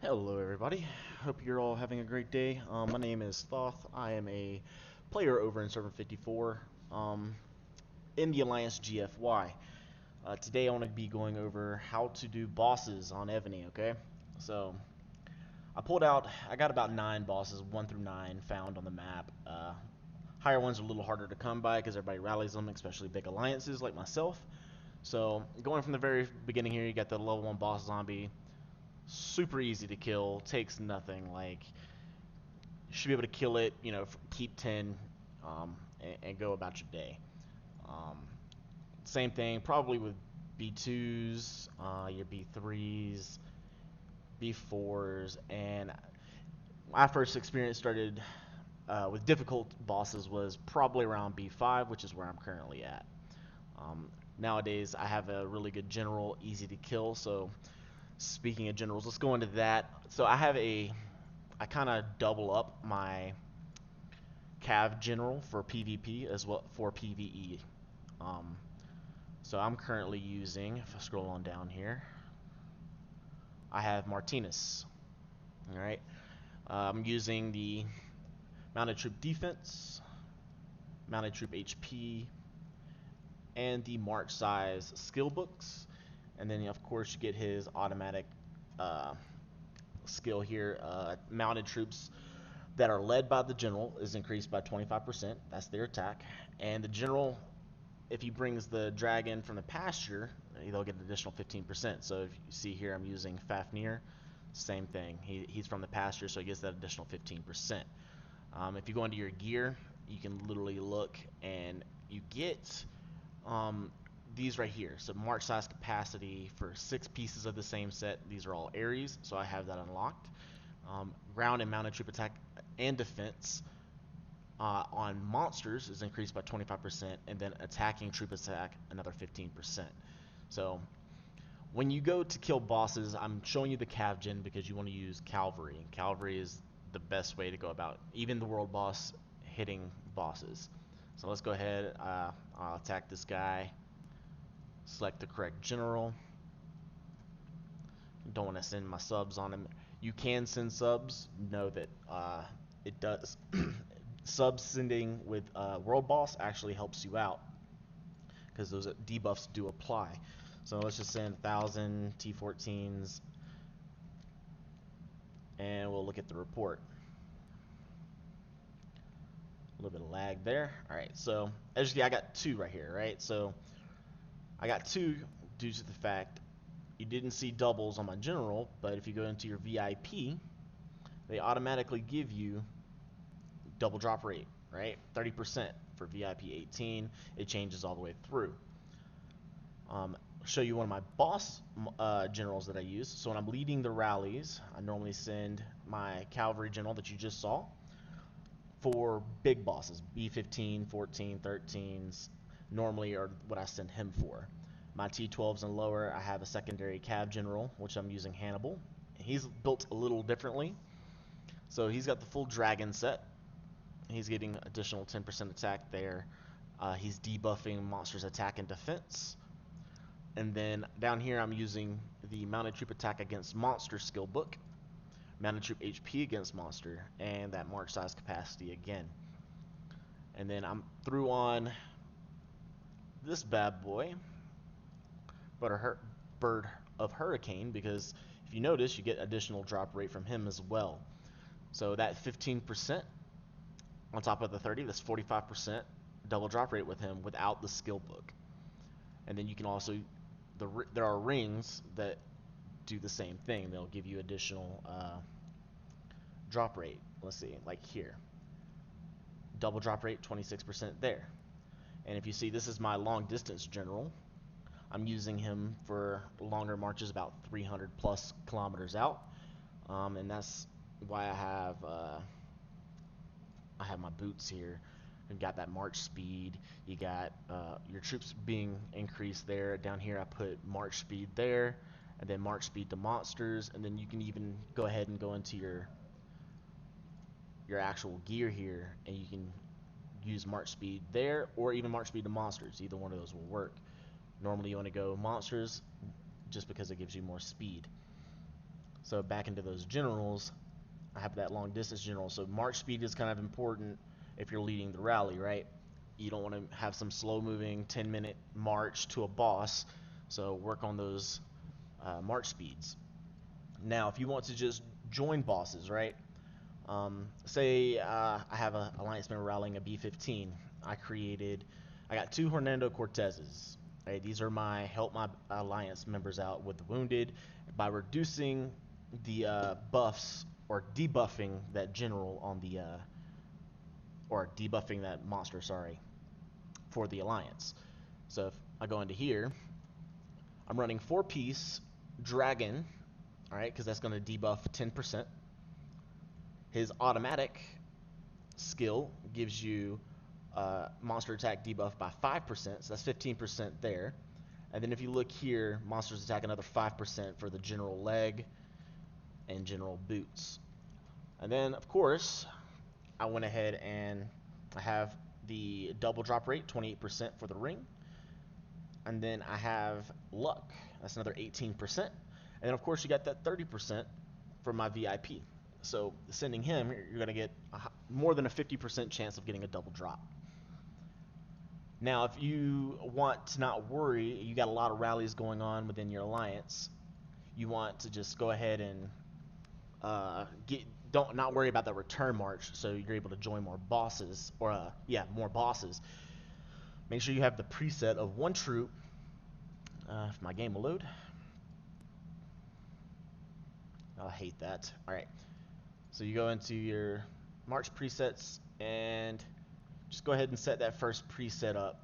Hello everybody, hope you're all having a great day. My name is Thoth. I am a player over in Server 54 in the Alliance GFY. Today I want to be going over how to do bosses on Evony, okay? So, I got about 9 bosses, 1 through 9 found on the map. Higher ones are a little harder to come by because everybody rallies them, especially big alliances like myself. So, going from the very beginning here, you got the level 1 boss zombie. Super easy to kill, takes nothing. Like, you should be able to kill it, keep 10, and go about your day. Um, Same thing, probably with B2s, your B3s, B4s, and my first experience started with difficult bosses was probably around B5, which is where I'm currently at. Nowadays, I have a really good general, easy to kill. So, speaking of generals, let's go into that. So, I kind of double up my Cav general for PvP as well for PvE. Um, so I'm currently using, if I scroll on down here, I have Martinez. All right, I'm using the mounted troop defense, mounted troop HP, and the march size skill books, and then of course you get his automatic uh, skill here. Mounted troops that are led by the general is increased by 25%. That's their attack, and the general, if he brings the dragon from the pasture, they'll get an additional 15%. So if you see here, I'm using Fafnir, same thing. He's from the pasture, so he gets that additional 15%. If you go into your gear, you can literally look and you get these right here. So march size capacity for 6 pieces of the same set. These are all Aries, so I have that unlocked. Ground and mounted troop attack and defense on monsters is increased by 25%, and then attacking troop attack another 15%. So when you go to kill bosses, I'm showing you the Cav Gen because you want to use Cavalry. Cavalry is the best way to go about even the world boss hitting bosses. So let's go ahead. I'll attack this guy. Select the correct general. Don't want to send my subs on him. You can send subs. Know that it does. Sub sending with world boss actually helps you out because those debuffs do apply. So let's just send 1,000 T14s and we'll look at the report. A little bit of lag there. Alright, so as you see, I got 2 right here, right? So I got 2 due to the fact you didn't see doubles on my general, but if you go into your VIP, they automatically give you double drop rate, right? 30% for VIP 18. It changes all the way through. Show you one of my boss generals that I use. So when I'm leading the rallies, I normally send my cavalry general that you just saw for big bosses, B15, 14, 13s, normally are what I send him for. My T12s and lower, I have a secondary cav general, which I'm using Hannibal. He's built a little differently. So he's got the full dragon set. He's getting additional 10% attack there. He's debuffing monsters' attack and defense. And then down here I'm using the mounted troop attack against monster skill book, mounted troop HP against monster, and that march size capacity again. And then I'm through on this bad boy, Bird of Hurricane, because if you notice, you get additional drop rate from him as well. So that 15% on top of the 30, that's 45% double drop rate with him without the skill book. And then you can also, there are rings that do the same thing. They'll give you additional drop rate. Let's see, like here. Double drop rate, 26% there. And if you see, this is my long distance general. I'm using him for longer marches, about 300 plus kilometers out. And that's why I have my boots here. You've got that march speed. You got your troops being increased there. Down here I put march speed there, and then march speed to monsters, and then you can even go ahead and go into your actual gear here, and you can use march speed there, or even march speed to monsters. Either one of those will work. Normally you want to go monsters just because it gives you more speed. So back into those generals, I have that long distance general. So march speed is kind of important if you're leading the rally, right? You don't want to have some slow moving 10-minute march to a boss. So work on those march speeds. Now, if you want to just join bosses, right? Say I have an alliance member rallying a B-15. I got 2 Hernando Cortezes. Right? These are help my alliance members out with the wounded by reducing the buffs or debuffing that general on the or debuffing that monster, sorry, for the alliance. So if I go into here, I'm running 4-piece dragon, all right, because that's going to debuff 10%. His automatic skill gives you monster attack debuff by 5%, so that's 15% there. And then if you look here, monsters attack another 5% for the general leg and general boots. And then, of course, I went ahead and I have the double drop rate, 28% for the ring. And then I have luck, that's another 18%. And then, of course, you got that 30% for my VIP. So sending him, you're going to get more than a 50% chance of getting a double drop. Now, if you want to not worry, you got a lot of rallies going on within your alliance, you want to just go ahead and don't not worry about that return march, so you're able to join more bosses, or more bosses. Make sure you have the preset of 1 troop. If my game will load. I'll hate that. Alright. So you go into your march presets and just go ahead and set that first preset up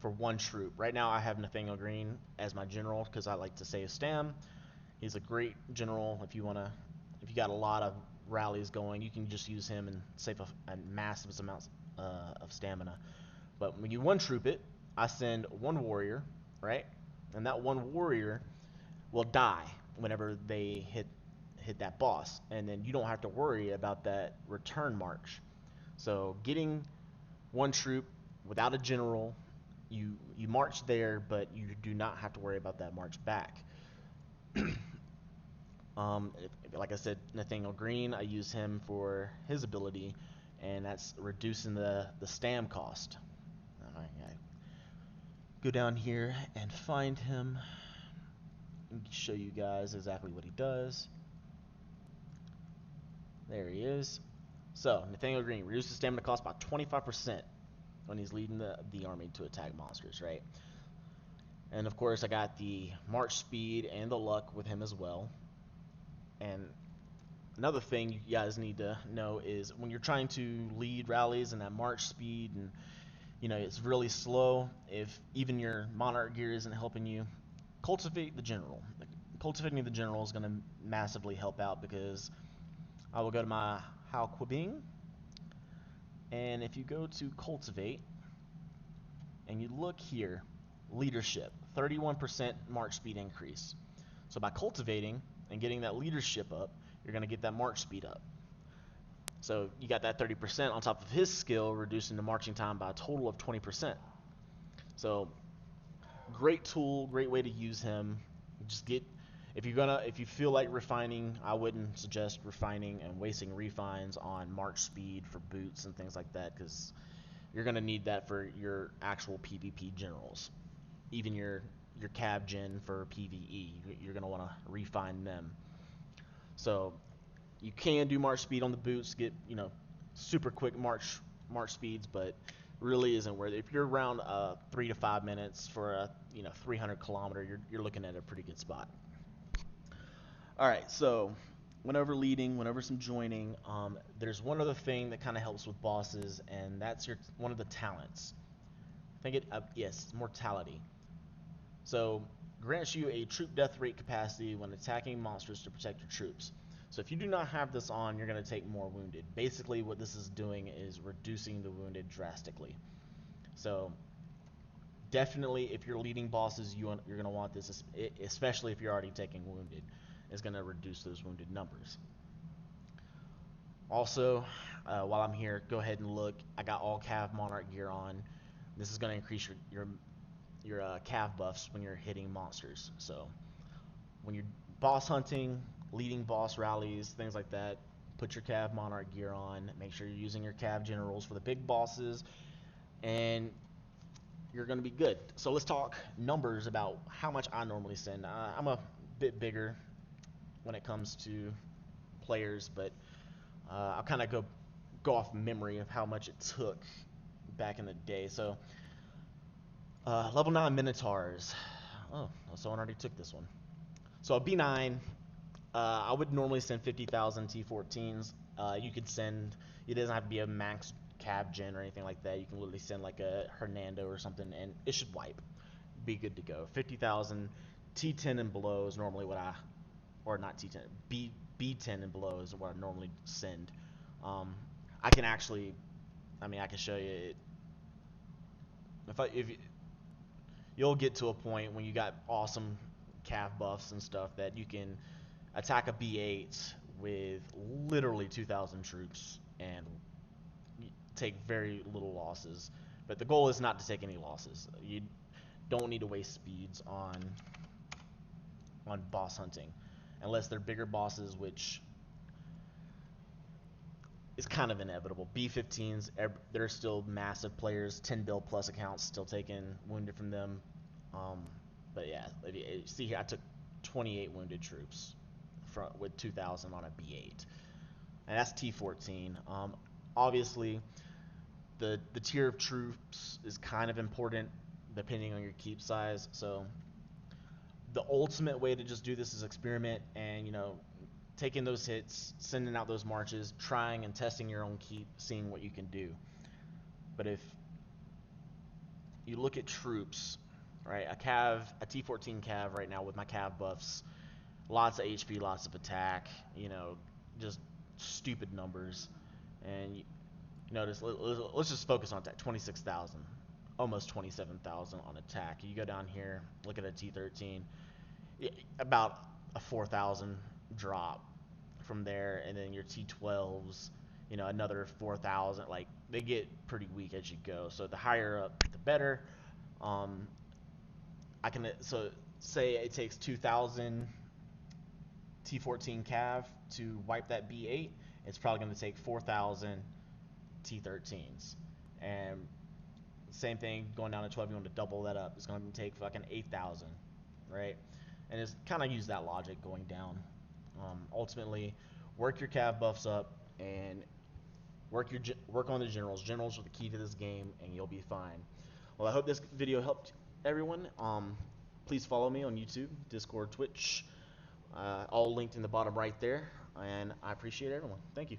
for 1 troop. Right now I have Nathaniel Green as my general because I like to save stam. He's a great general. If you got a lot of rallies going, you can just use him and save a massive amount of stamina. But when you 1 troop it, I send 1 warrior, right? And that 1 warrior will die whenever they hit that boss, and then you don't have to worry about that return march. So getting 1 troop without a general, you march there, but you do not have to worry about that march back. Like I said, Nathaniel Green, I use him for his ability, and that's reducing the stam cost. I go down here and find him and show you guys exactly what he does. There he is. So, Nathaniel Green reduces stamina cost by 25% when he's leading the army to attack monsters, right? And of course, I got the march speed and the luck with him as well. And another thing you guys need to know is when you're trying to lead rallies and that march speed, and it's really slow, if even your monarch gear isn't helping you, cultivate the general. Cultivating the general is going to massively help out, because I will go to my Hao Quibing, and if you go to cultivate and you look here, leadership, 31% march speed increase. So by cultivating and getting that leadership up, you're going to get that march speed up. So you got that 30% on top of his skill, reducing the marching time by a total of 20%. So great tool, great way to use him. Just if you feel like refining, I wouldn't suggest refining and wasting refines on march speed for boots and things like that, because you're gonna need that for your actual PvP generals. Even your cav gen for PvE, you're gonna want to refine them. So you can do march speed on the boots, get super quick march speeds, but really isn't worth it. If you're around 3 to 5 minutes for a 300 kilometer, you're looking at a pretty good spot. All right, so went over leading, went over some joining. There's one other thing that kind of helps with bosses, and that's one of the talents. I think yes, mortality. So grants you a troop death rate capacity when attacking monsters to protect your troops. So if you do not have this on, you're going to take more wounded. Basically what this is doing is reducing the wounded drastically. So definitely if you're leading bosses, you're going to want this, especially if you're already taking wounded. It's going to reduce those wounded numbers. Also, while I'm here, go ahead and look. I got all cav monarch gear on. This is going to increase your cav buffs when you're hitting monsters. So when you're boss hunting, leading boss rallies, things like that. Put your Cav Monarch gear on. Make sure you're using your Cav Generals for the big bosses, and you're going to be good. So let's talk numbers about how much I normally send. I'm a bit bigger when it comes to players, but I'll kind of go off memory of how much it took back in the day. So level 9 Minotaurs. Oh, someone already took this one. So a B9, I would normally send 50,000 T14s. You could send, it doesn't have to be a max cab gen or anything like that. You can literally send like a Hernando or something, and it should wipe. Be good to go. 50,000 T10 and below is normally what I, or not T10, B10 and below is what I normally send. I can actually, I mean, I can show you it. If you'll get to a point when you got awesome calf buffs and stuff that you can attack a B8 with literally 2,000 troops and take very little losses. But the goal is not to take any losses. You don't need to waste speeds on boss hunting, unless they're bigger bosses, which is kind of inevitable. B15s, they're still massive players. 10 bill plus accounts still taking wounded from them. But yeah, see here, I took 28 wounded troops with 2,000 on a B8, and that's T14. Obviously, the tier of troops is kind of important depending on your keep size. So the ultimate way to just do this is experiment and taking those hits, sending out those marches, trying and testing your own keep, seeing what you can do. But if you look at troops, right, a T14 cav right now with my cav buffs, lots of HP, lots of attack, just stupid numbers. And you notice, let's just focus on attack. 26,000, almost 27,000 on attack. You go down here, look at a T13, about a 4,000 drop from there, and then your T12s, another 4,000. Like, they get pretty weak as you go. So the higher up, the better. So say it takes 2,000 T14 cav to wipe that B8. It's probably going to take 4,000 T13s, and same thing going down to 12. You want to double that up. It's going to take fucking 8,000, right? And it's kind of use that logic going down. Ultimately, work your cav buffs up and work on the generals. Generals are the key to this game, and you'll be fine. Well, I hope this video helped everyone. Please follow me on YouTube, Discord, Twitch, all linked in the bottom right there. And I appreciate everyone. Thank you.